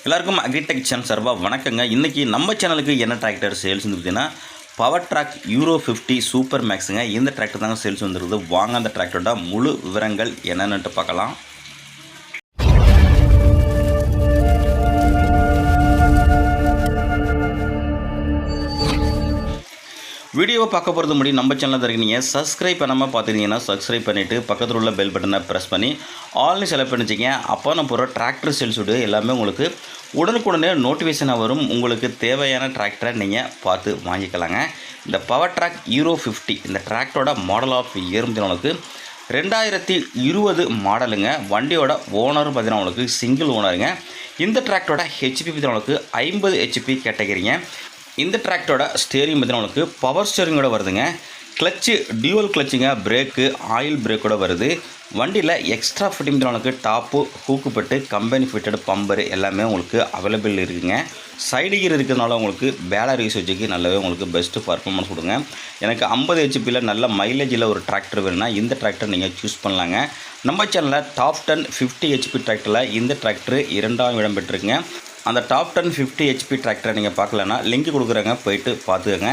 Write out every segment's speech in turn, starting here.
எல்லாருக்கும் agritech channel சார்பாக வணக்கங்க. இன்றைக்கி நம்ம சேனலுக்கு என்ன டிராக்டர் சேல்ஸ் வந்து பார்த்தீங்கன்னா பவர் ட்ராக் யூரோ 50 சூப்பர் மேக்ஸுங்க. இந்த டிராக்டர் தாங்க சேல்ஸ் வந்துருக்குது. வாங்க அந்த டிராக்டரோட முழு விவரங்கள் என்னென்னு பார்க்கலாம். வீடியோவை பார்க்க போகிறது முடி நம்ம சேனலில் இருக்கீங்க. சப்ஸ்கிரைப் பண்ணாமல் பார்த்துக்கிட்டிங்கன்னா சப்ஸ்கிரைப் பண்ணிவிட்டு பக்கத்தில் உள்ள பெல் பட்டனை ப்ரெஸ் பண்ணி ஆல்னு செலக்ட் பண்ணிச்சிங்க. அப்போ நம்ம போகிற டிராக்டர் சேல்ஸ் வீடியோ எல்லாமே உங்களுக்கு உடனுக்குடனே நோட்டிஃபிகேஷனாக வரும். உங்களுக்கு தேவையான டிராக்டரை நீங்கள் பார்த்து வாங்கிக்கலாங்க. இந்த பவர் ட்ராக் யூரோ 50 இந்த டிராக்டரோட மாடல் ஆஃப் இயர் உங்களுக்கு 2020 மாடலுங்க. வண்டியோட ஓனரும் பார்த்தீங்கன்னா உங்களுக்கு சிங்கிள் ஓனருங்க. இந்த டிராக்டரோட ஹெச்பி பார்த்தீங்கன்னா உங்களுக்கு 50 ஹெச்பி கேட்டகரிங்க. இந்த டிராக்டரோட ஸ்டேரிங் பார்த்தீங்கன்னா உங்களுக்கு பவர் ஸ்டேரிங்கோட வருதுங்க. கிளச்சு டியூவல் கிளச்சுங்க. பிரேக்கு ஆயில் பிரேக்கோட வருது. வண்டியில் எக்ஸ்ட்ரா ஃபிட்டிங் உங்களுக்கு டாப்பு ஹூக்கு பட்டு கம்பெனி ஃபிட்டட் பம்பரு எல்லாமே உங்களுக்கு அவைலபிள் இருக்குதுங்க. சைடு கீர் இருக்கிறதுனால உங்களுக்கு பேலர் யூசேஜுக்கு நல்லாவே உங்களுக்கு பெஸ்ட்டு பர்ஃபார்மன்ஸ் கொடுங்க. எனக்கு 50 ஹெச்பியில் நல்ல மைலேஜில் ஒரு டிராக்டர் வேணும்னா இந்த டிராக்டர் நீங்கள் சூஸ் பண்ணலாங்க. நம்ம சேனலில் டாப் 10 50 ஹெச்பி டிராக்டரில் இந்த டிராக்டர் 2ஆம் இடம் பெற்றிருக்குங்க. அந்த டாப் 10 50 ஹெச்பி டிராக்டரை நீங்கள் பார்க்கலன்னா லிங்க் கொடுக்குறாங்க, போயிட்டு பார்த்துக்கோங்க.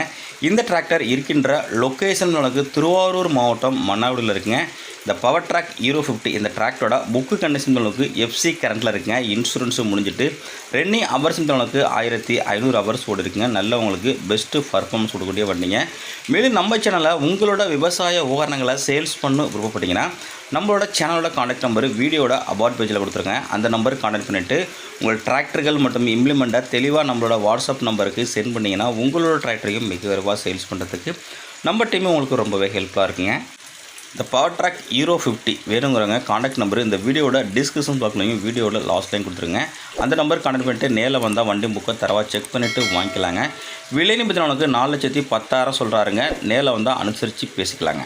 இந்த டிராக்டர் இருக்கின்ற லொக்கேஷன் உங்களுக்கு திருவாரூர் மாவட்டம் மன்னாவடியில் இருக்குங்க. இந்த பவர் ட்ராக் யூரோ 50 இந்த டிராக்டரோட புக்கு கண்டிஷன் உங்களுக்கு எஃப்சி கரண்ட்டில் இருக்குங்க. இன்சூரன்ஸும் முடிஞ்சிட்டு ரன்னிங் ஹவர்ஸ் உங்களுக்கு 1500 ஹவர்ஸ் ஓடி இருக்குங்க. நல்ல உங்களுக்கு பெஸ்ட்டு பர்ஃபார்மன்ஸ் கொடுக்கக்கூடிய வண்டிங்க. மேலும் நம்ம சேனலில் உங்களோட விவசாய உபகரணங்களை சேல்ஸ் பண்ண விருப்பப்பட்டீங்கன்னா நம்மளோட சேனலோட காண்டாக்ட் நம்பர் வீடியோட அபவுட் பேஜில் கொடுத்துருங்க. அந்த நம்பருக்கு காண்டாக்ட் பண்ணிவிட்டு உங்கள் டிராக்டர்கள் மற்றும் இம்ப்ளிமெண்ட்டை தெளிவாக நம்மளோட வாட்ஸ்அப் நம்பருக்கு சென்ட் பண்ணிங்கன்னா உங்களோட டிராக்டரையும் மிக விரைவாக சேல்ஸ் பண்ணுறதுக்கு நம்ம டீமே உங்களுக்கு ரொம்பவே ஹெல்ப்ஃபுல்லாக இருக்குங்க. இந்த பவர் ட்ராக் யூரோ 50 வேணுங்கிறவங்க காண்டாக்ட் நம்பர் இந்த வீடியோட டிஸ்கிரிப்ஷன் பார்க்கலையும் வீடியோட லாஸ்ட் லைன் கொடுத்துருங்க. அந்த நம்பர் காண்டாக்ட் பண்ணிட்டு நேரில் வந்தால் வண்டி புக்கை தரவாக செக் பண்ணிவிட்டு வாங்கிக்கலாங்க. விலைன்னு பார்த்தீங்கன்னா 4,10,000 சொல்கிறாருங்க. நேரில் வந்தால் அனுசரித்து பேசிக்கலாங்க.